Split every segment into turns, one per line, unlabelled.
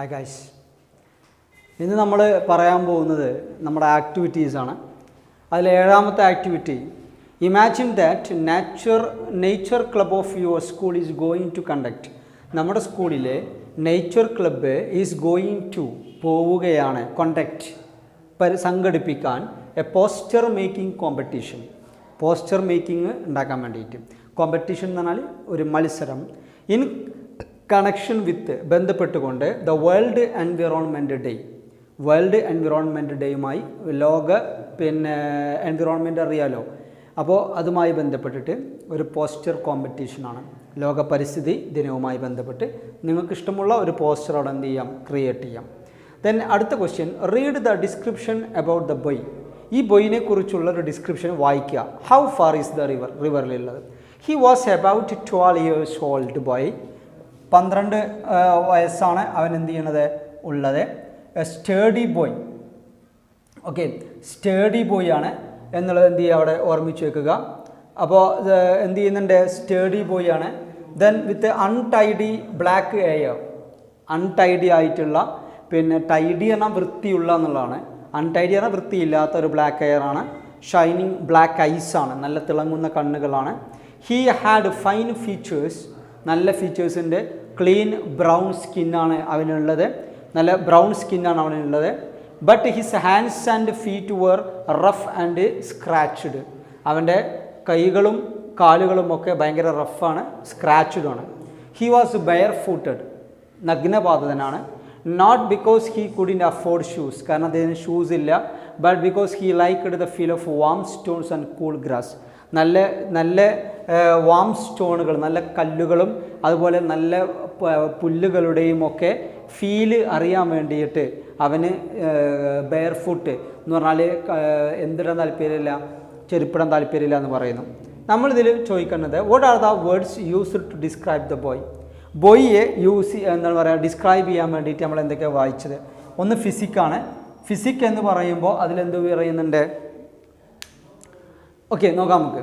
Hi guys. ഇന്ന് നമ്മൾ പറയാൻ പോകുന്നത് നമ്മുടെ ആക്ടിവിറ്റീസ് ആണ്. അതിൽ ഏഴാമത്തെ activity, imagine that nature club of your school is going to conduct. നമ്മുടെ സ്കൂളിലെ nature club is going to പോവുകയാണ്, സംഘടിപ്പിക്കാൻ a poster making competition. Poster making ഉണ്ടാക്കാൻ വേണ്ടിയിട്ട് കോമ്പറ്റീഷൻ എന്ന് പറഞ്ഞാൽ ഒരു മത്സരം. ഇൻ കണക്ഷൻ വിത്ത് ബന്ധപ്പെട്ടുകൊണ്ട് the world environment day, world environment ഡേയുമായി ലോക എൻവിറോൺമെൻറ്റ് അറിയാലോ, അപ്പോൾ അതുമായി ബന്ധപ്പെട്ടിട്ട് ഒരു പോസ്റ്റർ കോമ്പറ്റീഷനാണ്. ലോക പരിസ്ഥിതി ദിനവുമായി ബന്ധപ്പെട്ട് നിങ്ങൾക്ക് ഇഷ്ടമുള്ള ഒരു പോസ്റ്റർ അവിടെ എന്ത് ചെയ്യാം, ക്രിയേറ്റ് ചെയ്യാം. ദെൻ അടുത്ത question, read the description about the boy. ഈ ബോയിനെ കുറിച്ചുള്ള ഒരു ഡിസ്ക്രിപ്ഷൻ വായിക്കുക. ഹൗ ഫാർ ഈസ് ദ റിവറിലുള്ളത്? He was about 12 years old boy. 12 വയസ്സാണ് അവൻ എന്ത് ചെയ്യണത് ഉള്ളത്. Steady boy. Okay, steady boy ആണ് എന്നുള്ളത് എന്ത് ചെയ്യുക, അവിടെ ഓർമ്മിച്ച് വെക്കുക. അപ്പോൾ എന്ത് ചെയ്യുന്നുണ്ട്, സ്റ്റേഡി ബോയ് ആണ്. Then with untidy black hair, untidy ആയിട്ടുള്ള, ടൈഡി എന്നാൽ വൃത്തിയുള്ള എന്നുള്ളതാണ്. അൺടൈഡി എന്നാൽ വൃത്തിയില്ലാത്ത ഒരു ബ്ലാക്ക് എയർ ആണ്. ഷൈനിങ് ബ്ലാക്ക് ഐസ് ആണ്, നല്ല തിളങ്ങുന്ന കണ്ണുകളാണ്. ഹീ ഹാഡ് ഫൈൻ ഫീച്ചേഴ്സ്, നല്ല ഫീച്ചേഴ്സിൻ്റെ. ക്ലീൻ ബ്രൗൺ സ്കിന്നാണ് അവനുള്ളത്, നല്ല ബ്രൗൺ സ്കിന്നാണ് അവനുള്ളത്. But his hands and feet were rough and scratched. അവൻ്റെ കൈകളും കാലുകളും ഒക്കെ ഭയങ്കര റഫാണ്, സ്ക്രാച്ച്ഡാണ്. ഹി വാസ് ബെയർ ഫൂട്ടഡ്, നഗ്നപാതനാണ്. Not because he couldn't afford shoes, കാരണം അദ്ദേഹത്തിന് ഷൂസ് ഇല്ല. But because he liked the feel of warm stones and cool grass. നല്ല വാം സ്റ്റോണുകൾ, നല്ല കല്ലുകളും അതുപോലെ നല്ല പുല്ലുകളുടെയും ഒക്കെ ഫീല് അറിയാൻ വേണ്ടിയിട്ട് അവന് ബെയർ ഫുട്ട് എന്ന് പറഞ്ഞാൽ എന്തിടാൻ താല്പര്യമില്ല, ചെരുപ്പിടാൻ താല്പര്യമില്ല എന്ന് പറയുന്നു. നമ്മളിതിൽ ചോദിക്കുന്നത്, what are the words used to describe the boy. ബോയിയെ എന്താണ് പറയുക, ഡിസ്ക്രൈബ് ചെയ്യാൻ വേണ്ടിയിട്ട് നമ്മൾ എന്തൊക്കെയാണ് വായിച്ചത്. ഒന്ന് ഫിസിക്കാണ്. ഫിസിക് എന്ന് പറയുമ്പോൾ അതിലെന്ത് പറയുന്നുണ്ട്, ഓക്കെ നോക്കാം നമുക്ക്.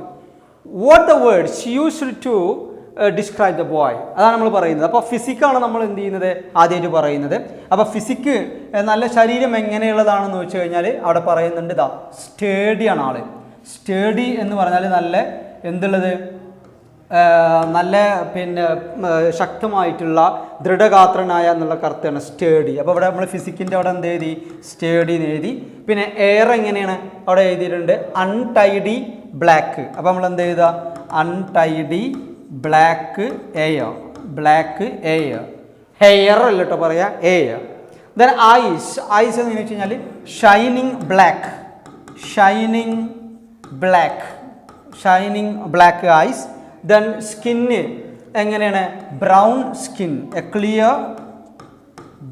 What the words used to describe the boy, അതാണ് നമ്മൾ പറയുന്നത്. അപ്പോൾ ഫിസിക്കാണ് നമ്മൾ എന്ത് ചെയ്യുന്നത്, ആദ്യമായിട്ട് പറയുന്നത്. അപ്പോൾ ഫിസിക്ക് നല്ല ശരീരം എങ്ങനെയുള്ളതാണെന്ന് വെച്ച് കഴിഞ്ഞാൽ അവിടെ പറയുന്നുണ്ട്, ഇതാ സ്റ്റേഡിയാണ് ആള്. സ്റ്റേഡി എന്ന് പറഞ്ഞാൽ നല്ല എന്തുള്ളത്, നല്ല ശക്തമായിട്ടുള്ള ദൃഢഗാത്രനായ എന്നുള്ള കറുത്താണ് സ്റ്റേഡി. അപ്പോൾ ഇവിടെ നമ്മൾ ഫിസിക്കിൻ്റെ അവിടെ എന്ത് എഴുതി, സ്റ്റേഡി എന്ന് എഴുതി. പിന്നെ എയർ എങ്ങനെയാണ് അവിടെ എഴുതിയിട്ടുണ്ട്, അൺടൈഡി ബ്ലാക്ക്. അപ്പോൾ നമ്മൾ എന്ത് എഴുതുക, untidy black air, black air. Hair അല്ല കേട്ടോ പറയാ, എയർ. ദെൻ ഐസ്, ഐസ് എന്ന് വെച്ച് കഴിഞ്ഞാൽ shining black, shining black, shining black eyes. Then skin എങ്ങനെയാണ്, brown skin, a clear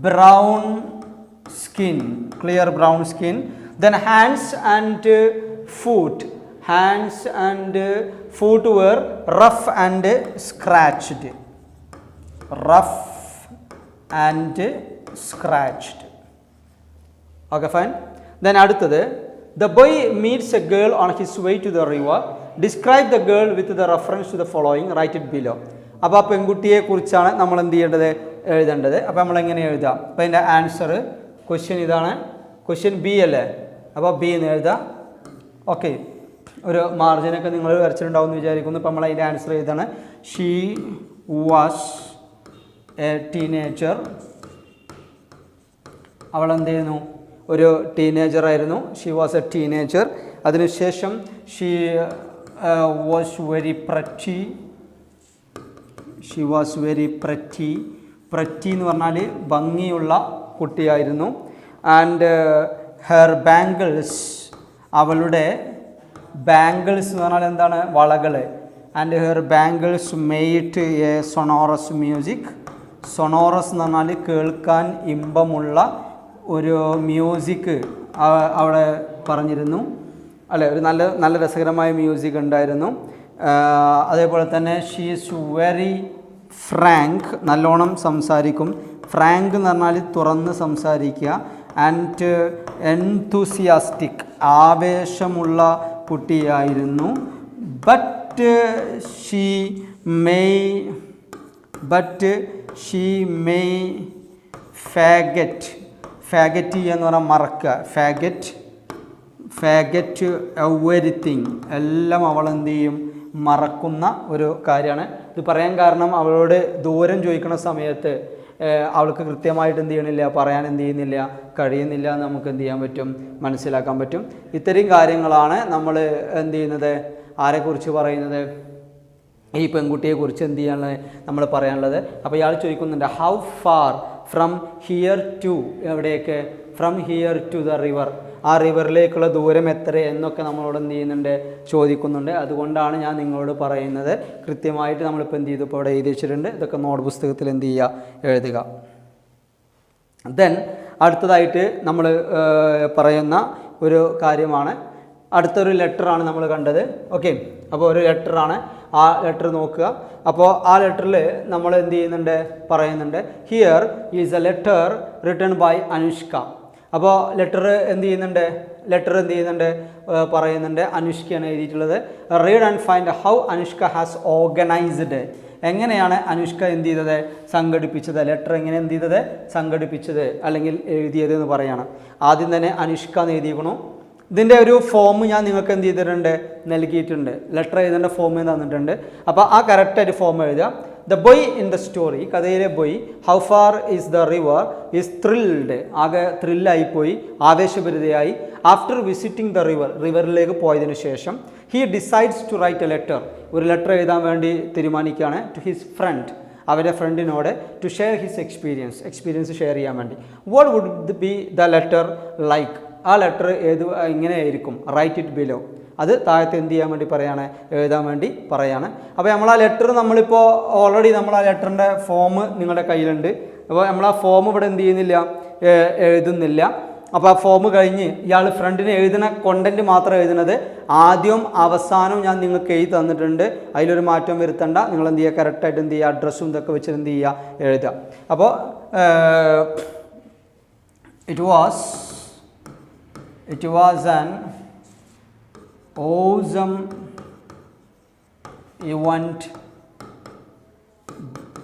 brown skin, clear brown skin. Then hands and foot, hands and foot were rough and scratched, rough and scratched. Okay, fine. Then അടുത്തത്, the boy meets a girl on his way to the river. Describe the girl with the reference to the following, write it below. അപ്പോൾ ആ പെൺകുട്ടിയെ കുറിച്ചാണ് നമ്മൾ എന്ത് ചെയ്യേണ്ടത്, എഴുതേണ്ടത്. അപ്പോൾ നമ്മൾ എങ്ങനെ എഴുതാം, അപ്പോൾ അതിൻ്റെ ആൻസർ ക്വസ്റ്റ്യൻ ഇതാണ്, ക്വസ്റ്റ്യൻ ബി അല്ലേ, അപ്പോൾ ബി എന്ന് എഴുതാം. ഓക്കെ, ഒരു മാർജിനൊക്കെ നിങ്ങൾ വരച്ചിട്ടുണ്ടാവും എന്ന് വിചാരിക്കുന്നു. ഇപ്പോൾ നമ്മൾ അതിൻ്റെ ആൻസർ ചെയ്താണ്, ഷീ വാസ് എ ടീനേജർ. അവൾ എന്ത് ചെയ്യുന്നു, ഒരു ടീനേജറായിരുന്നു. She was a teenager. അതിനുശേഷം she was very pretty, she was very pretty. Pretty എന്ന് പറഞ്ഞാൽ ഭംഗിയുള്ള കുട്ടിയായിരുന്നു. ആൻഡ് ഹെർ ബാംഗിൾസ്, അവളുടെ ബാംഗിൾസ് എന്ന് പറഞ്ഞാൽ എന്താണ്, വളകൾ. And her bangles made a sonorous music. Sonorous എന്ന് പറഞ്ഞാൽ കേൾക്കാൻ ഇമ്പമുള്ള ഒരു മ്യൂസിക് അവിടെ പറഞ്ഞിരുന്നു അല്ലേ, ഒരു നല്ല രസകരമായ മ്യൂസിക് ഉണ്ടായിരുന്നു. അതേപോലെ തന്നെ ഷീ ഈസ് വെരി ഫ്രാങ്ക്, നല്ലോണം സംസാരിക്കും. ഫ്രാങ്ക് എന്ന് പറഞ്ഞാൽ തുറന്ന് സംസാരിക്കുക. ആൻഡ് എൻതൂസിയാസ്റ്റിക്, ആവേശമുള്ള കുട്ടിയായിരുന്നു. ബട്ട് ഷീ മെയ് ഫാഗറ്റ് എന്ന് പറഞ്ഞാൽ മറക്കുക. ഫാഗറ്റ് എവരിത്തിങ്, എല്ലാം അവൾ എന്ത് ചെയ്യും, മറക്കുന്ന ഒരു കാര്യമാണ്. ഇത് പറയാൻ കാരണം അവളോട് ദൂരം ചോദിക്കുന്ന സമയത്ത് അവൾക്ക് കൃത്യമായിട്ട് എന്ത് ചെയ്യണില്ല, പറയാൻ എന്ത് ചെയ്യുന്നില്ല, കഴിയുന്നില്ല എന്ന് നമുക്ക് എന്ത് ചെയ്യാൻ പറ്റും, മനസ്സിലാക്കാൻ പറ്റും. ഇത്രയും കാര്യങ്ങളാണ് നമ്മൾ എന്ത് ചെയ്യുന്നത്, ആരെക്കുറിച്ച് പറയുന്നത്, ഈ പെൺകുട്ടിയെക്കുറിച്ച് എന്ത് ചെയ്യാനുള്ളത്, നമ്മൾ പറയാനുള്ളത്. അപ്പോൾ ഇയാൾ ചോദിക്കുന്നുണ്ട് how far from here to, എവിടെയൊക്കെ, from here to the river, ആ റിവറിലേക്കുള്ള ദൂരം എത്ര എന്നൊക്കെ നമ്മളോട് എന്ത് ചെയ്യുന്നുണ്ട്, ചോദിക്കുന്നുണ്ട്. അതുകൊണ്ടാണ് ഞാൻ നിങ്ങളോട് പറയുന്നത് കൃത്യമായിട്ട് നമ്മളിപ്പോൾ എന്ത് ചെയ്തു, ഇപ്പോൾ ഇവിടെ എഴുതി വെച്ചിട്ടുണ്ട്. ഇതൊക്കെ നോട്ട് പുസ്തകത്തിൽ എന്ത് ചെയ്യുക, എഴുതുക. ദെൻ അടുത്തതായിട്ട് നമ്മൾ പറയുന്ന ഒരു കാര്യമാണ്, അടുത്തൊരു ലെറ്ററാണ് നമ്മൾ കണ്ടത്. ഓക്കെ, അപ്പോൾ ഒരു ലെറ്ററാണ്, ആ ലെറ്റർ നോക്കുക. അപ്പോൾ ആ ലെറ്ററിൽ നമ്മൾ എന്ത് ചെയ്യുന്നുണ്ട്, പറയുന്നുണ്ട് here is a letter written by Anushka. അപ്പോൾ ലെറ്റർ എന്ത് ചെയ്യുന്നുണ്ട്, പറയുന്നുണ്ട് അനുഷ്കയാണ് എഴുതിയിട്ടുള്ളത്. Read and find how Anushka has organised, എങ്ങനെയാണ് അനുഷ്ക എന്ത് ചെയ്തത്, സംഘടിപ്പിച്ചത്, ലെറ്റർ എങ്ങനെ എന്ത് ചെയ്തത്, സംഘടിപ്പിച്ചത് അല്ലെങ്കിൽ എഴുതിയത് എന്ന് പറയാണ്. ആദ്യം തന്നെ അനുഷ്ക എന്ന് എഴുതിയിരിക്കണു. ഇതിൻ്റെ ഒരു ഫോം ഞാൻ നിങ്ങൾക്ക് എന്ത് ചെയ്തിട്ടുണ്ട്, നൽകിയിട്ടുണ്ട്. ലെറ്റർ എഴുതേണ്ട ഫോം തന്നിട്ടുണ്ട്. അപ്പോൾ ആ കറക്റ്റായിട്ട് ഫോം എഴുതുക. The boy in the story, കഥയിലെ boy, how far is the river, is thrilled, ആകെ ത്രില്ലായിപ്പോയി, ആവേശഭരിതയായി. ആഫ്റ്റർ വിസിറ്റിംഗ് ദ റിവർ, റിവറിലേക്ക് പോയതിനു ശേഷം, he decides to write a letter, ഒരു ലെറ്റർ എഴുതാൻ വേണ്ടി തീരുമാനിക്കുകയാണ്. ടു ഹിസ് ഫ്രണ്ട്, അവരുടെ ഫ്രണ്ടിനോട്, to share his experience share ചെയ്യാൻ വേണ്ടി. What would be the letter like, ആ ലെറ്റർ ഇങ്ങനെയായിരിക്കും, റൈറ്റ് ഇറ്റ് ബിലോ, അത് താഴത്ത് എന്ത് ചെയ്യാൻ വേണ്ടി പറയാണ്, എഴുതാൻ വേണ്ടി പറയാണ്. അപ്പോൾ നമ്മൾ ആ ലെറ്റർ നമ്മളിപ്പോൾ ഓൾറെഡി നമ്മൾ ആ ലെറ്ററിൻ്റെ ഫോം നിങ്ങളുടെ കയ്യിലുണ്ട്. അപ്പോൾ നമ്മൾ ആ ഫോം ഇവിടെ എന്ത് ചെയ്യുന്നില്ല, എഴുതുന്നില്ല. അപ്പോൾ ആ ഫോം കഴിഞ്ഞ് ഇയാൾ ഫ്രണ്ടിന് എഴുതുന്ന കോണ്ടൻറ്റ് മാത്രം എഴുതുന്നത്, ആദ്യം അവസാനം ഞാൻ നിങ്ങൾക്ക് എഴുതി തന്നിട്ടുണ്ട്, അതിലൊരു മാറ്റം വരുത്തണ്ട. നിങ്ങൾ എന്ത് ചെയ്യുക, കറക്റ്റായിട്ട് എന്ത് ചെയ്യുക, അഡ്രസ്സും ഇതൊക്കെ വെച്ചിട്ട് എന്ത് ചെയ്യുക, എഴുതുക. അപ്പോൾ It was an awesome event.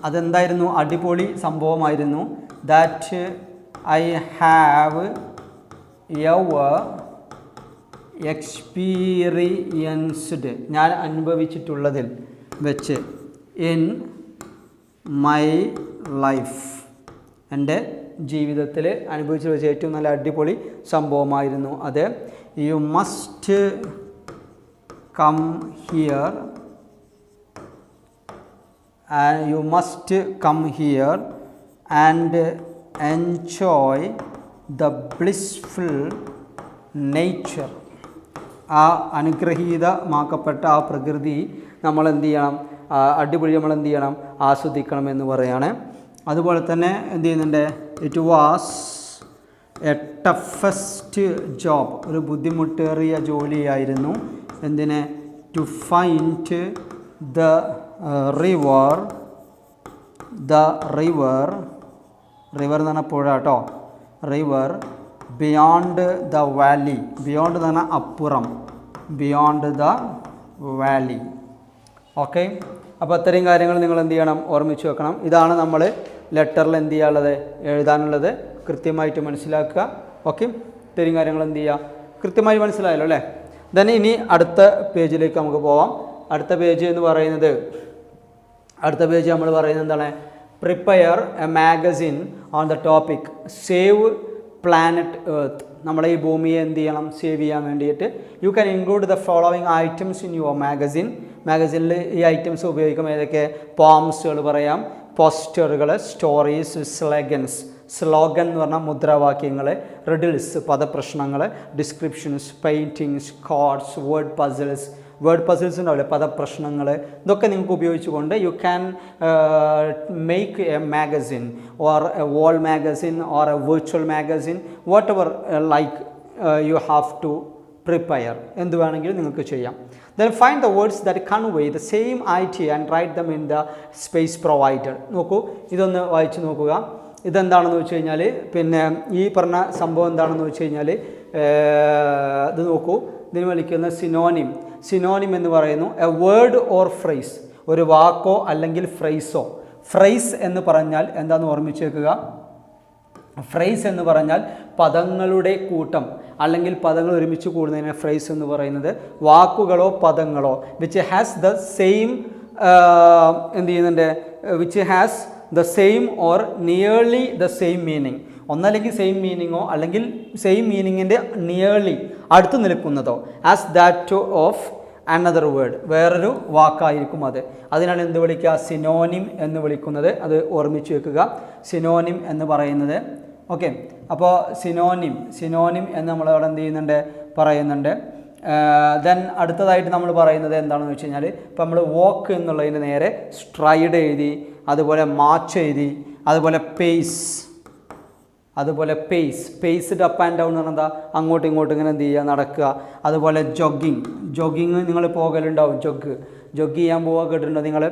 അതെന്തായിരുന്നു, അടിപൊളി സംഭവമായിരുന്നു. That I have ever experienced, ഞാൻ അനുഭവിച്ചിട്ടുള്ളതിൽ വെച്ച്, in my life, എൻ്റെ ജീവിതത്തിൽ അനുഭവിച്ചു വെച്ച ഏറ്റവും നല്ല അടിപൊളി സംഭവമായിരുന്നു അത്. You must come here and enjoy the blissful nature. ആ അനുഗ്രഹീതമാക്കപ്പെട്ട ആ പ്രകൃതി നമ്മൾ എന്ത് ചെയ്യണം, അടിപൊളി നമ്മൾ എന്ത് ചെയ്യണം, ആസ്വദിക്കണം എന്ന് പറയാണ്. അതുപോലെ തന്നെ എന്ത് ചെയ്യുന്നുണ്ട്, it was A toughest job, ഒരു ബുദ്ധിമുട്ടേറിയ ജോലിയായിരുന്നു. എന്തിന്, ടു ഫൈൻഡ് ദ റിവർ എന്ന് പറഞ്ഞാൽ പുഴ കേട്ടോ, river beyond the Valley, beyond എന്ന് പറഞ്ഞാൽ അപ്പുറം, ബിയോണ്ട് ദ വാലി. ഓക്കെ, അപ്പോൾ അത്രയും കാര്യങ്ങൾ നിങ്ങൾ എന്ത് ചെയ്യണം, ഓർമ്മിച്ച് വെക്കണം. ഇതാണ് നമ്മൾ ലെറ്ററിൽ എന്ത് ചെയ്യാനുള്ളത്, എഴുതാനുള്ളത്. കൃത്യമായിട്ട് മനസ്സിലാക്കുക. ഓക്കെ, ഇത്രയും കാര്യങ്ങൾ എന്ത് ചെയ്യുക, കൃത്യമായി മനസ്സിലായല്ലോ അല്ലേ. തന്നെ ഇനി അടുത്ത പേജിലേക്ക് നമുക്ക് പോവാം. അടുത്ത പേജ് എന്ന് പറയുന്നത്, നമ്മൾ പറയുന്നത് എന്താണ്, prepare a magazine on the topic save planet earth. നമ്മളെ ഈ ഭൂമിയെ എന്ത് ചെയ്യണം, സേവ് ചെയ്യാൻ വേണ്ടിയിട്ട്. You can include the following items in your മാഗസിനിൽ ഈ ഐറ്റംസ് ഉപയോഗിക്കും. ഏതൊക്കെ, പോംസുകൾ പറയാം, പോസ്റ്ററുകൾ, സ്റ്റോറീസ്, സ്ലോഗൻ എന്ന് പറഞ്ഞാൽ മുദ്രാവാക്യങ്ങൾ, റിഡിൽസ് പദപ്രശ്നങ്ങൾ, descriptions, paintings, codes, word puzzles ഉണ്ടാവില്ലേ, പദപ്രശ്നങ്ങൾ, ഇതൊക്കെ നിങ്ങൾക്ക് ഉപയോഗിച്ചുകൊണ്ട് you can make a magazine or a wall magazine or a virtual magazine, whatever like you have to prepare, എന്ത് വേണമെങ്കിലും നിങ്ങൾക്ക് ചെയ്യാം. Then find the words that convey the same idea and write them in the space provided. നോക്കൂ, ഇതൊന്ന് വായിച്ച് നോക്കുക. ഇതെന്താണെന്ന് വെച്ച് കഴിഞ്ഞാൽ, പിന്നെ ഈ പറഞ്ഞ സംഭവം എന്താണെന്ന് വെച്ച് കഴിഞ്ഞാൽ, ഇത് നോക്കൂ, ഇതിന് വിളിക്കുന്ന സിനോണിം എന്ന് പറയുന്നു. എ വേർഡ് ഓർ ഫ്രേസ്, ഒരു വാക്കോ അല്ലെങ്കിൽ ഫ്രേസോ. ഫ്രേസ് എന്ന് പറഞ്ഞാൽ എന്താണെന്ന് ഓർമ്മിച്ച് വെക്കുക, ഫ്രേസ് എന്ന് പറഞ്ഞാൽ പദങ്ങളുടെ കൂട്ടം അല്ലെങ്കിൽ പദങ്ങൾ ഒരുമിച്ച് കൂടുന്നതിനെ ഫ്രേസ് എന്ന് പറയുന്നത്. വാക്കുകളോ പദങ്ങളോ വിച്ച് ഹാസ് ദ സെയിം എന്ത് ചെയ്യുന്നുണ്ട്, which has the same or nearly the same meaning. ഒന്നല്ലെങ്കിൽ സെയിം മീനിങ്ങോ അല്ലെങ്കിൽ സെയിം മീനിങ്ങിൻ്റെ നിയർലി അടുത്ത് നിൽക്കുന്നതോ. As that of another word, വേറൊരു വാക്കായിരിക്കും അത്. അതിനാൽ എന്ത് വിളിക്കുക, സിനോനിം എന്ന് വിളിക്കുന്നത്. അത് ഓർമ്മിച്ച് വെക്കുക, സിനോനിം എന്ന് പറയുന്നത്. ഓക്കെ, അപ്പോൾ സിനോനിം എന്ന് നമ്മളവിടെ എന്ത് ചെയ്യുന്നുണ്ട്, പറയുന്നുണ്ട്. ദെൻ അടുത്തതായിട്ട് നമ്മൾ പറയുന്നത് എന്താണെന്ന് വെച്ച് കഴിഞ്ഞാൽ, ഇപ്പോൾ നമ്മൾ വോക്ക് എന്നുള്ളതിന് നേരെ സ്ട്രൈഡ് എഴുതി, അതുപോലെ മാച്ച് എഴുതി, അതുപോലെ പേസ്ഡ് അപ്പ് ആൻഡ് ഡൗൺ എന്ന് പറഞ്ഞാൽ എന്താ, അങ്ങോട്ടും ഇങ്ങോട്ടും ഇങ്ങനെ എന്ത് ചെയ്യുക, നടക്കുക. അതുപോലെ ജോഗിങ് നിങ്ങൾ പോകലുണ്ടാവും, ജോഗ് ചെയ്യാൻ പോവുക, കേട്ടിട്ടുണ്ടോ നിങ്ങൾ,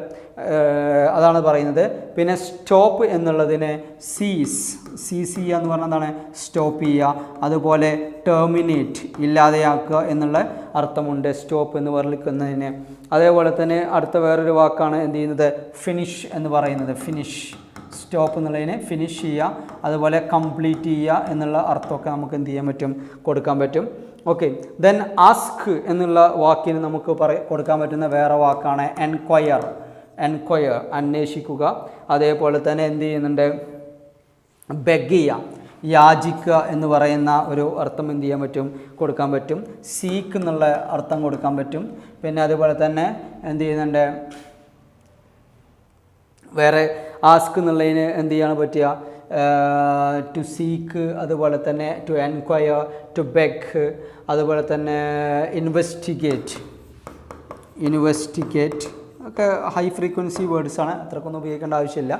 അതാണ് പറയുന്നത്. പിന്നെ സ്റ്റോപ്പ് എന്നുള്ളതിന് സീസ് എന്ന് പറഞ്ഞാൽ എന്താണ്, സ്റ്റോപ്പ് ചെയ്യുക. അതുപോലെ ടെർമിനേറ്റ്, ഇല്ലാതെയാക്കുക എന്നുള്ള അർത്ഥമുണ്ട് സ്റ്റോപ്പ് എന്ന് പറയുന്നതിന്. അതേപോലെ തന്നെ അടുത്ത വേറൊരു വാക്കാണ് എന്ത് ചെയ്യുന്നത്, ഫിനിഷ് എന്ന് പറയുന്നത്. സ്റ്റോപ്പ് എന്നുള്ളതിനെ ഫിനിഷ് ചെയ്യുക, അതുപോലെ കംപ്ലീറ്റ് ചെയ്യുക എന്നുള്ള അർത്ഥമൊക്കെ നമുക്ക് എന്ത് ചെയ്യാൻ പറ്റും, കൊടുക്കാൻ പറ്റും. ഓക്കെ, ദെൻ ആസ്ക് എന്നുള്ള വാക്കിന് നമുക്ക് കൊടുക്കാൻ പറ്റുന്ന വേറെ വാക്കാണ് എൻക്വയർ, അന്വേഷിക്കുക. അതേപോലെ തന്നെ എന്ത് ചെയ്യുന്നുണ്ട്, ബെഗ് ചെയ്യുക, യാചിക്കുക എന്ന് പറയുന്ന ഒരു അർത്ഥം എന്ത് ചെയ്യാൻ പറ്റും, കൊടുക്കാൻ പറ്റും. സീക്ക് എന്നുള്ള അർത്ഥം കൊടുക്കാൻ പറ്റും. പിന്നെ അതുപോലെ തന്നെ എന്ത് ചെയ്യുന്നുണ്ട്, വേറെ ആസ്ക് എന്നുള്ളതിന് എന്ത് ചെയ്യാൻ പറ്റുക, ടു സീക്ക്, അതുപോലെ തന്നെ ടു എൻക്വയർ, ടു ബെഗ്, അതുപോലെ തന്നെ ഇൻവെസ്റ്റിഗേറ്റ് ഒക്കെ ഹൈ ഫ്രീക്വൻസി വേർഡ്സാണ്, അത്രക്കൊന്നും ഉപയോഗിക്കേണ്ട ആവശ്യമില്ല.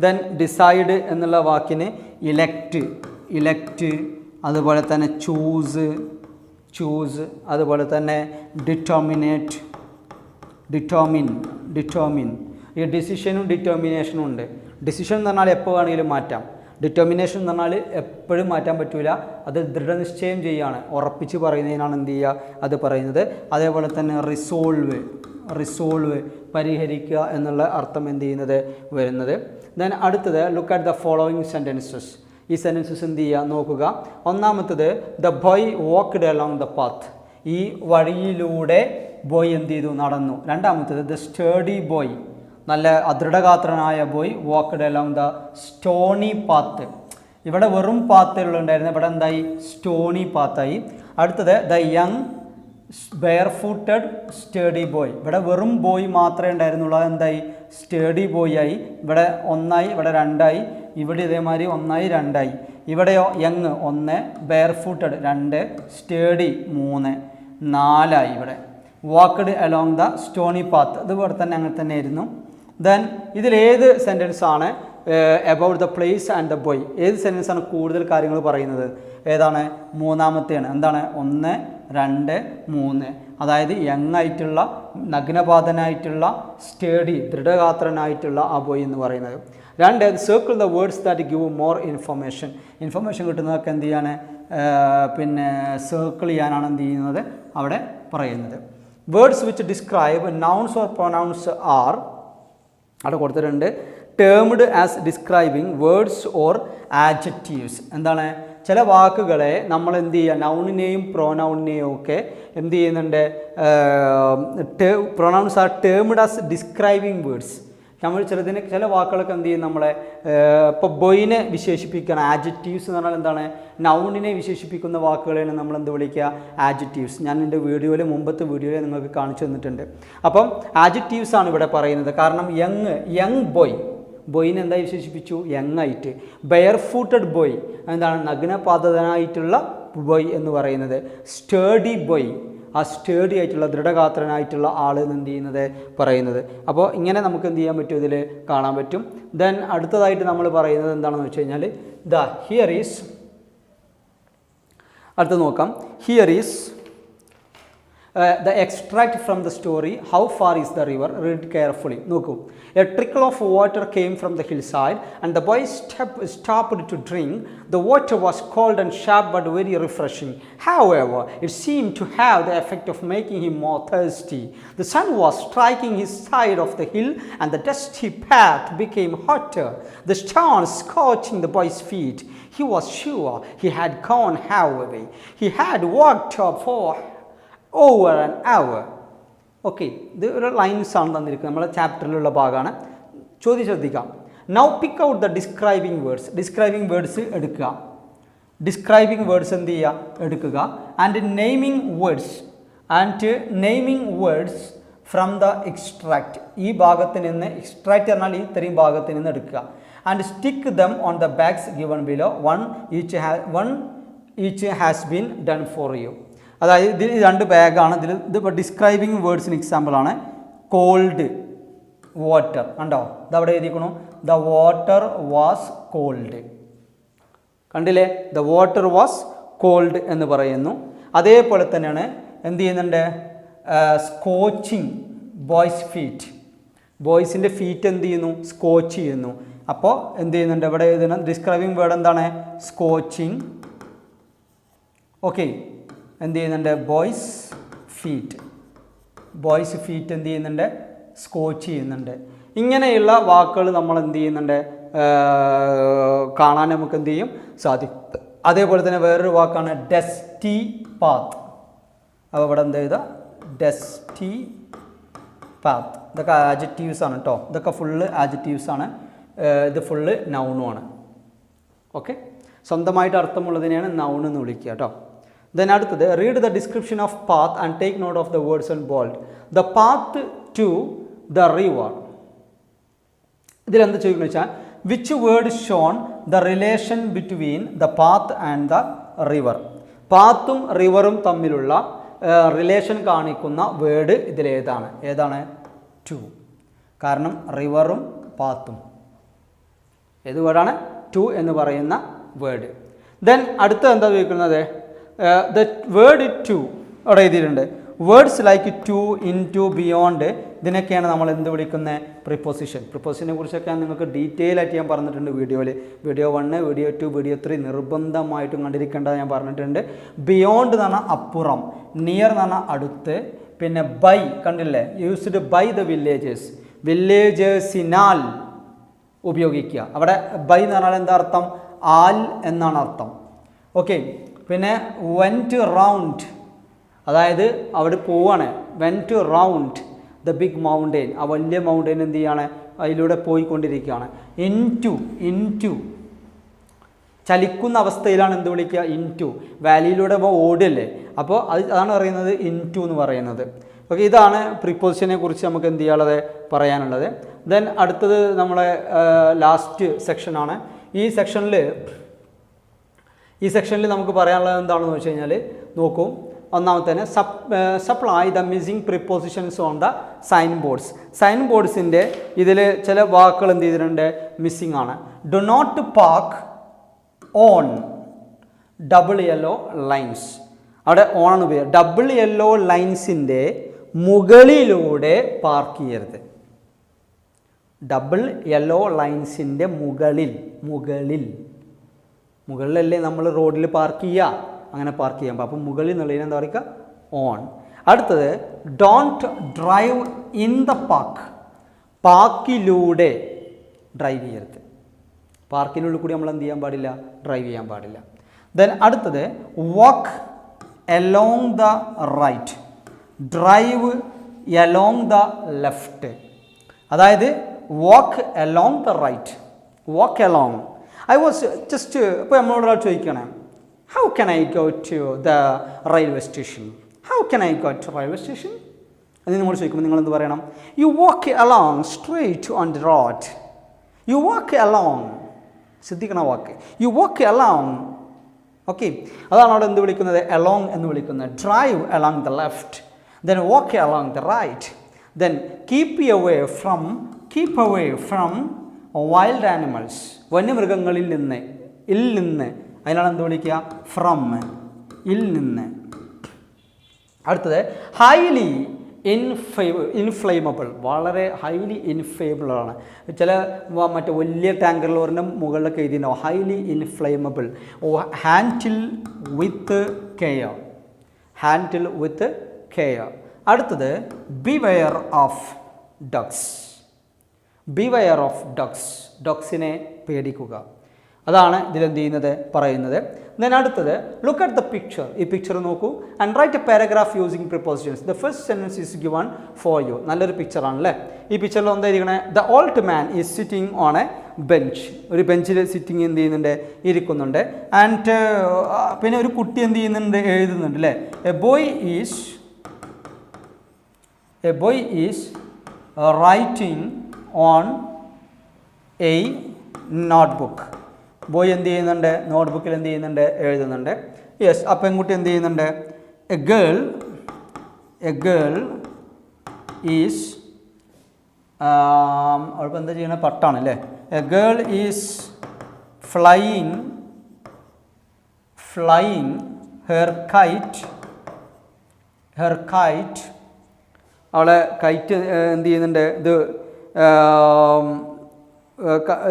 ദെൻ ഡിസൈഡ് എന്നുള്ള വാക്കിന് ഇലക്റ്റ്, അതുപോലെ തന്നെ ചൂസ്, അതുപോലെ തന്നെ ഡിറ്റർമിൻ. ഈ ഡിസിഷനും ഡിറ്റർമിനേഷനും ഉണ്ട്. ഡിസിഷൻ എന്ന് പറഞ്ഞാൽ എപ്പോൾ വേണമെങ്കിലും മാറ്റാം. ഡിറ്റർമിനേഷൻ എന്ന് പറഞ്ഞാൽ എപ്പോഴും മാറ്റാൻ പറ്റില്ല, അത് ദൃഢനിശ്ചയം ചെയ്യുകയാണ്, ഉറപ്പിച്ച് പറയുന്നതിനാണ് എന്ത് ചെയ്യുക, അത് പറയുന്നത്. അതേപോലെ തന്നെ റിസോൾവ് പരിഹരിക്കുക എന്നുള്ള അർത്ഥം എന്ത് ചെയ്യുന്നത്, വരുന്നത്. ദെൻ അടുത്തത് look at the following sentences. ഈ സെൻറ്റൻസസ് എന്ത് ചെയ്യുക, നോക്കുക. ഒന്നാമത്തത്, the boy walked along the path. ഈ വഴിയിലൂടെ ബോയ് എന്ത് ചെയ്തു, നടന്നു. രണ്ടാമത്തത്, ദ സ്റ്റേഡി ബോയ്, നല്ല അദൃഢഗാത്രനായ boy walked along the stony path. ഇവിടെ വെറും പാത്തുകളുണ്ടായിരുന്നു, ഇവിടെ എന്തായി, സ്റ്റോണി പാത്തായി. അടുത്തത്, the young bare footed steady boy. ഇവിടെ വെറും ബോയ് മാത്രമേ ഉണ്ടായിരുന്നുള്ളൂ, അതെന്തായി, സ്റ്റേഡി ബോയ് ആയി. ഇവിടെ 1 ആയി, ഇവിടെ 2 ആയി, ഇവിടെ ഇതേമാതിരി 1 ആയി 2 ആയി. ഇവിടെയോ യങ് 1, ബെയർ ഫൂട്ടഡ് 2, സ്റ്റേഡി 3, 4 ആയി. ഇവിടെ walked along the stony path, അത് ഇവിടെ തന്നെ അങ്ങനെ തന്നെ ആയിരുന്നു. ദെൻ ഇതിലേത് സെൻറ്റൻസ് ആണ് about the place and the boy, ഏത് സെൻറ്റൻസാണ് കൂടുതൽ കാര്യങ്ങൾ പറയുന്നത്, ഏതാണ്, മൂന്നാമത്തെയാണ്. എന്താണ്, 1, 2, 3. അതായത് യങ് ആയിട്ടുള്ള, നഗ്നപാതനായിട്ടുള്ള, സ്റ്റേഡി ദൃഢഗാത്രനായിട്ടുള്ള ആ ബോയ് എന്ന് പറയുന്നത്. 2, circle the words that give more information കിട്ടുന്നതൊക്കെ എന്ത് ചെയ്യാണ്, പിന്നെ സർക്കിൾ ചെയ്യാനാണ് എന്ത് ചെയ്യുന്നത്, അവിടെ പറയുന്നത്. Words which describe nouns or pronouns are, അവിടെ കൊടുത്തിട്ടുണ്ട്, termed as describing words or adjectives. എന്താണ്, ചില വാക്കുകളെ നമ്മൾ എന്ത് ചെയ്യുക, നൗണിനെയും പ്രോനൗണിനെയും ഒക്കെ എന്ത് ചെയ്യുന്നുണ്ട്, pronouns are termed as describing words. നമ്മൾ ചില വാക്കുകളൊക്കെ എന്ത് ചെയ്യും, നമ്മളെ ഇപ്പോൾ ബോയിനെ വിശേഷിപ്പിക്കണം, ആഡ്ജക്റ്റീവ്സ് എന്ന് പറഞ്ഞാൽ എന്താണ്, നൗണിനെ വിശേഷിപ്പിക്കുന്ന വാക്കുകളെയാണ് നമ്മൾ എന്ത് വിളിക്കുക, ആഡ്ജക്റ്റീവ്സ്. ഞാൻ എൻ്റെ മുമ്പത്തെ വീഡിയോയിൽ നിങ്ങൾക്ക് കാണിച്ചു തന്നിട്ടുണ്ട്. അപ്പം ആഡ്ജക്റ്റീവ്സ് ആണ് ഇവിടെ പറയുന്നത്. കാരണം യങ് ബോയിനെ എന്തായി വിശേഷിപ്പിച്ചു, യങ് ആയിട്ട്. ബെയർ ഫൂട്ടഡ് ബോയ് എന്താണ്, നഗ്നപാതനായിട്ടുള്ള ബോയ് എന്ന് പറയുന്നത്. സ്റ്റേഡി ബോയ്, ആ സ്റ്റേഡി ആയിട്ടുള്ള ദൃഢഗാത്രനായിട്ടുള്ള ആൾ എന്ന് എന്ത് ചെയ്യുന്നത്, പറയുന്നത്. അപ്പോൾ ഇങ്ങനെ നമുക്ക് എന്ത് ചെയ്യാൻ പറ്റും, ഇതിൽ കാണാൻ പറ്റും. ദെൻ അടുത്തതായിട്ട് നമ്മൾ പറയുന്നത് എന്താണെന്ന് വെച്ച് കഴിഞ്ഞാൽ, അടുത്ത് നോക്കാം. Here is the extract from the story. How far is the river? Read carefully. നോക്കൂ. A trickle of water came from the hillside and the boy stopped to drink. The water was cold and sharp but very refreshing. However, it seemed to have the effect of making him more thirsty. The sun was striking his side of the hill and the dusty path became hotter, the stones scorching the boy's feet. He was sure he had gone halfway. He had walked up for over an hour. Okay, ഇത് ഒരു lines ആണ് തന്നിരിക്കുന്നത്, നമ്മുടെ ചാപ്റ്ററിലുള്ള ഭാഗമാണ്. ചോദ്യം ശ്രദ്ധിക്കാം. Now pick out the describing words. Describing words എടുക്കുക. Describing words എന്ത് ചെയ്യുക, എടുക്കുക. And naming words from the extract. ഈ ഭാഗത്ത് നിന്ന്, എക്സ്ട്രാക്റ്റ് പറഞ്ഞാൽ ഈ ഇത്രയും ഭാഗത്ത് നിന്ന് എടുക്കുക. And stick them on the bags given below. One each has been done for you. അതായത് ഇതിൽ 2 ബാഗാണ്. ഇതിപ്പോൾ ഡിസ്ക്രൈബിംഗ് വേർഡ്സിന് എക്സാമ്പിളാണ്. കോൾഡ് വാട്ടർ കണ്ടോ, ഇതവിടെ എഴുതിക്കണു. The water was cold. കണ്ടില്ലേ, ദ വാട്ടർ വാസ് കോൾഡ് എന്ന് പറയുന്നു. അതേപോലെ തന്നെയാണ് എന്ത് ചെയ്യുന്നുണ്ട്, സ്കോച്ചിങ് ബോയ്സ് ഫീറ്റ്. ബോയ്സിൻ്റെ ഫീറ്റ് എന്ത് ചെയ്യുന്നു, സ്കോച്ച് ചെയ്യുന്നു. അപ്പോൾ എന്ത് ചെയ്യുന്നുണ്ട്, ഇവിടെ എഴുതുന്ന ഡിസ്ക്രൈബിംഗ് വേർഡ് എന്താണ്, സ്കോച്ചിങ്. ഓക്കെ, എന്ത് ചെയ്യുന്നുണ്ട്, ബോയ്സ് ഫീറ്റ് എന്ത് ചെയ്യുന്നുണ്ട്, സ്കോച്ച് ചെയ്യുന്നുണ്ട്. ഇങ്ങനെയുള്ള വാക്കുകൾ നമ്മൾ എന്ത് ചെയ്യുന്നുണ്ട്, കാണാൻ നമുക്ക് എന്ത് ചെയ്യും, സാധിക്കും. അതേപോലെ തന്നെ വേറൊരു വാക്കാണ് ഡസ്റ്റി പാത്ത്. അപ്പോൾ ഇവിടെ എന്ത് ചെയ്താൽ ഡസ്റ്റി പാത്ത്. ഇതൊക്കെ ആഡ്ജക്റ്റീവ്സ് ആണ് കേട്ടോ, ഇതൊക്കെ ഫുള്ള് ആഡ്ജക്റ്റീവ്സ് ആണ്. ഇത് ഫുള്ള് നൗണുമാണ്. ഓക്കെ, സ്വന്തമായിട്ട് അർത്ഥമുള്ളതിനെയാണ് നൗൺ എന്ന് വിളിക്കുക കേട്ടോ. Then അടുത്തത്, read the description of path and take note of the words in bold. The path to the river. ഇതിലെന്ത് ചോദിക്കുന്നത് വെച്ചാൽ, which word shown the relation between the path and the river. പാത്തും റിവറും തമ്മിലുള്ള relation കാണിക്കുന്ന word ഇതിലേതാണ്? To. കാരണം റിവറും പാത്തും ഏത് വേർഡാണ്? To എന്ന് പറയുന്ന വേർഡ്. ദെൻ അടുത്ത എന്താ ചോദിക്കുന്നത്, ദ വേർഡ് ടു അവിടെ എഴുതിയിട്ടുണ്ട്. Words like to, into, beyond, ഇതിനൊക്കെയാണ് നമ്മൾ എന്ത് വിളിക്കുന്നത്, പ്രിപ്പോസിഷൻ. പ്രിപ്പോസിഷനെ കുറിച്ചൊക്കെ നിങ്ങൾക്ക് ഡീറ്റെയിൽ ആയിട്ട് ഞാൻ പറഞ്ഞിട്ടുണ്ട് വീഡിയോയിൽ. വീഡിയോ 1, വീഡിയോ 2, വീഡിയോ 3 നിർബന്ധമായിട്ടും കണ്ടിരിക്കേണ്ടത് ഞാൻ പറഞ്ഞിട്ടുണ്ട്. ബിയോണ്ട് എന്ന് പറഞ്ഞാൽ അപ്പുറം, നിയർ എന്ന് പറഞ്ഞാൽ അടുത്ത്, പിന്നെ ബൈ കണ്ടില്ലേ, യൂസ്ഡ് ബൈ ദ വില്ലേജേഴ്സിനാൽ ഉപയോഗിക്കുക. അവിടെ ബൈ എന്ന് പറഞ്ഞാൽ എന്താ അർത്ഥം, ആൽ എന്നാണ് അർത്ഥം. ഓക്കെ, പിന്നെ വെൻറ്റ് റൗണ്ട്, അതായത് അവിടെ പോവാണ്. Went round the big mountain, ആ വലിയ മൗണ്ടെയിൻ എന്ത് ചെയ്യാണ്, അതിലൂടെ പോയിക്കൊണ്ടിരിക്കുകയാണ്. ഇൻ ടു ചലിക്കുന്ന അവസ്ഥയിലാണ് എന്ത് വിളിക്കുക, ഇൻ ടു. വാലിയിലൂടെ ഓടില്ലേ, അപ്പോൾ അതാണ് പറയുന്നത് ഇൻ ടു എന്ന് പറയുന്നത്. ഓക്കെ, ഇതാണ് പ്രിപ്പോസിഷനെ കുറിച്ച് നമുക്ക് എന്ത് ചെയ്യാനുള്ളത്, പറയാനുള്ളത്. ദെൻ അടുത്തത് നമ്മളെ ലാസ്റ്റ് സെക്ഷനാണ്. ഈ സെക്ഷനിൽ നമുക്ക് പറയാനുള്ളത് എന്താണെന്ന് വെച്ച് കഴിഞ്ഞാൽ, നോക്കൂ, ഒന്നാമത്തെ തന്നെ supply the missing prepositions on the sign boards. Sign ബോർഡ്സിൻ്റെ ഇതിൽ ചില വാക്കുകൾ എന്ത് ചെയ്തിട്ടുണ്ട്, മിസ്സിംഗ് ആണ്. Do not park on double yellow lines. അവിടെ ഓൺ ആണ് ഉപയോഗിക്കുക. ഡബിൾ യെല്ലോ ലൈൻസിൻ്റെ മുകളിലൂടെ പാർക്ക് ചെയ്യരുത്. ഡബിൾ യെല്ലോ ലൈൻസിൻ്റെ മുകളിലല്ലേ നമ്മൾ റോഡിൽ പാർക്ക് ചെയ്യുക, അങ്ങനെ പാർക്ക് ചെയ്യാം. അപ്പോൾ മുകളിൽ എന്നുള്ളതിന് എന്താ പറയുക, ഓൺ. അടുത്തത്, don't drive in the park. പാർക്കിലൂടെ ഡ്രൈവ് ചെയ്യരുത്. പാർക്കിനുള്ളിൽ കൂടി നമ്മൾ എന്ത് ചെയ്യാൻ പാടില്ല, ഡ്രൈവ് ചെയ്യാൻ പാടില്ല. ദെൻ അടുത്തത്, walk along the right, drive along the left. അതായത് walk along the right, walk along. I was just, ഇപ്പോൾ നമ്മളോട് ചോദിക്കണേ, how can I go to the railway station, അത് നിങ്ങൾ ചോദിക്കുമ്പോൾ നിങ്ങൾ എന്ത് പറയണം, you walk along straight on the road. You walk along, ശ്രദ്ധിക്കണ walk, you walk along. Okay, അതാണ് അവിടെ എന്ത് വിളിക്കുന്നത്, അലോങ് എന്ന് വിളിക്കുന്നത്. Drive along the left, then walk along the right, then keep away from wild animals. വന്യമൃഗങ്ങളിൽ നിന്ന്, അതിനാണ് എന്ത് വിളിക്കുക, ഫ്രം, നിന്ന്. അടുത്തത് ഹൈലി ഇൻഫ്ലെയിമബിൾ, വളരെ ഹൈലി ഇൻഫ്ലെയിമബിൾ ആണ്. ചില മറ്റേ വലിയ ടാങ്കർ ലോറിൻ്റെ മുകളിലൊക്കെ എഴുതിയിട്ടുണ്ടാവും highly inflammable. Handle with care, handle with care. അടുത്തത് beware of ducks, beware of ducks, ഡക്സിനെ പേടിക്കുക. അതാണ് ഇതിലെന്ത് ചെയ്യുന്നത് പറയുന്നത്. ദെൻ അടുത്തത് ലുക്ക് അറ്റ് ദ പിക്ചർ, ഈ പിക്ചർ നോക്കൂ and write a paragraph using prepositions. The first sentence is given for you. നല്ലൊരു പിക്ചറാണല്ലേ. ഈ പിക്ചറിൽ എന്തായിരിക്കണേ, the old man is sitting on a bench, ഒരു ബെഞ്ചിൽ സിറ്റിംഗ് എന്ത് ചെയ്യുന്നുണ്ട്, ഇരിക്കുന്നുണ്ട്. ആൻഡ് പിന്നെ ഒരു കുട്ടി എന്ത് ചെയ്യുന്നുണ്ട്, എഴുതുന്നുണ്ട് അല്ലേ. A boy is writing on A notebook. Boy എന്ത് ചെയ്യുന്നുണ്ട്, നോട്ട്ബുക്കിൽ എന്ത് ചെയ്യുന്നുണ്ട്, എഴുതുന്നുണ്ട്. യെസ്, ആ പെൺകുട്ടി എന്ത് ചെയ്യുന്നുണ്ട്, എ ഗേൾ ഈസ് അവളിപ്പോൾ എന്താ ചെയ്യണത്, പട്ടാണ് അല്ലേ. A girl is flying her kite, അവളെ കൈറ്റ് എന്ത് ചെയ്യുന്നുണ്ട്, ഇത്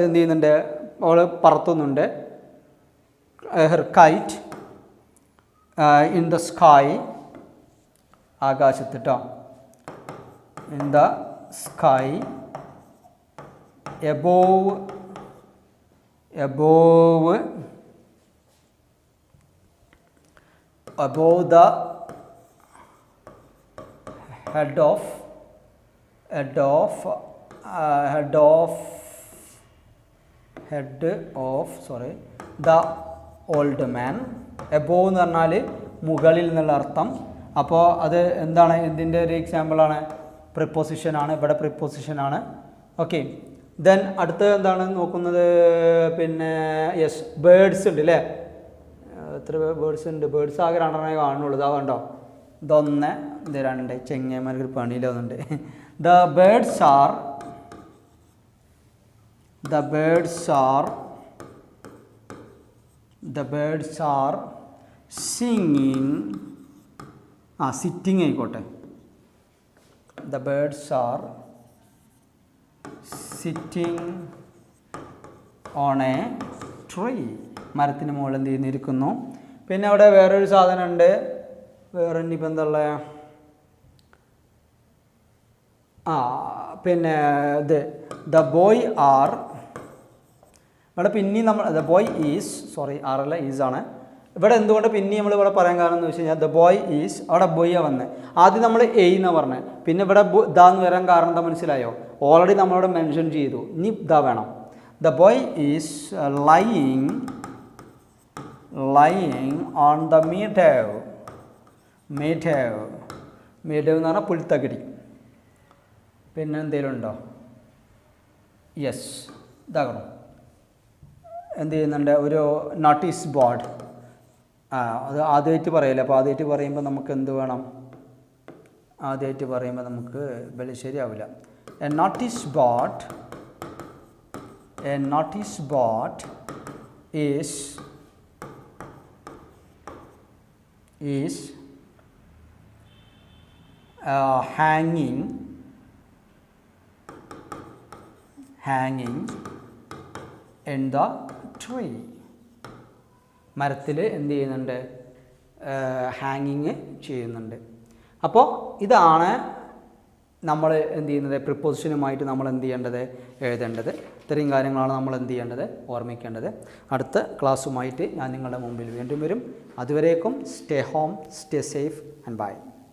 എന്ത് ചെയ്യുന്നുണ്ട്, അവൾ പറത്തുന്നുണ്ട്. Her kite in the sky, ആകാശത്ത് കേട്ടോ, in the sky above the head of the old man. Above എന്ന് പറഞ്ഞാൽ മുകളിൽ എന്നുള്ള അർത്ഥം. അപ്പോൾ അത് എന്താണ്, എന്തിൻ്റെ ഒരു എക്സാമ്പിളാണ്, പ്രിപ്പോസിഷനാണ്, ഇവിടെ പ്രിപ്പോസിഷനാണ്. ഓക്കെ, ദെൻ അടുത്ത് എന്താണ് നോക്കുന്നത്, പിന്നെ യെസ് ബേഡ്സ് ഉണ്ട് അല്ലേ. എത്ര ബേഡ്സ് ഉണ്ട്, ബേഡ്സ് ആകെ രണ്ടെണ്ണേ കാണുള്ളൂ. ഇതാ കണ്ടോ, ഇതൊന്ന്, ഇത് രണ്ട്, ചെങ്ങന്മാർക്ക് പണിയിലൊന്നുണ്ട്. The birds are singing, sitting ആയിക്കോട്ടെ. The birds are sitting on a tree, മരത്തിന് മുകളിൽ എന്ത് ചെയ്യുന്നിരിക്കുന്നു. പിന്നെ അവിടെ വേറൊരു സാധനം ഉണ്ട്, വേറെ ഇനിയിപ്പോൾ എന്താ ഉള്ളത്, പിന്നെ ഇത് ദ ബോയ് ആർ, ഇവിടെ പിന്നെയും നമ്മൾ ദ ബോയ് ഈസ്, സോറി ആറല്ല ഈസാണ്. ഇവിടെ എന്തുകൊണ്ട് പിന്നെയും നമ്മൾ ഇവിടെ പറയാൻ കാരണം എന്ന് വെച്ച് കഴിഞ്ഞാൽ ദ ബോയ് ഈസ്, അവിടെ ബോയ്യാ വന്നത്. ആദ്യം നമ്മൾ എന്നാ പറഞ്ഞത്, പിന്നെ ഇവിടെ ഇതാന്ന് വരാൻ കാരണം എന്താ മനസ്സിലായോ, ഓൾറെഡി നമ്മളിവിടെ മെൻഷൻ ചെയ്തു, ഇനി ഇതാ വേണം. The boy is lying on the meadow എന്ന് പറഞ്ഞാൽ പുൽത്തകിടി. പിന്നെ എന്തെങ്കിലും ഉണ്ടോ, യെസ് ഇതാകണം, എന്ത് ചെയ്യുന്നുണ്ട്, ഒരു നോട്ടീസ് ബോർഡ്. അത് ആദ്യമായിട്ട് പറയില്ല. അപ്പോൾ ആദ്യമായിട്ട് പറയുമ്പോൾ നമുക്ക് എന്ത് വേണം, ആദ്യമായിട്ട് പറയുമ്പോൾ നമുക്ക് വലിയ ശരിയാവില്ല. A notice board is hanging in the tree. മരത്തിൽ എന്ത് ചെയ്യുന്നുണ്ട്, ഹാങ്ങിങ് ചെയ്യുന്നുണ്ട്. അപ്പോൾ ഇതാണ് നമ്മൾ എന്ത് ചെയ്യുന്നത്, പ്രിപ്പോസിഷനുമായിട്ട് നമ്മൾ എന്ത് ചെയ്യേണ്ടത്, എഴുതേണ്ടത്. ഇത്രയും കാര്യങ്ങളാണ് നമ്മൾ എന്ത് ചെയ്യേണ്ടത്, ഓർമ്മിക്കേണ്ടത്. അടുത്ത ക്ലാസ്സുമായിട്ട് ഞാൻ നിങ്ങളുടെ മുമ്പിൽ വീണ്ടും വരും. അതുവരേക്കും stay home, stay safe and by.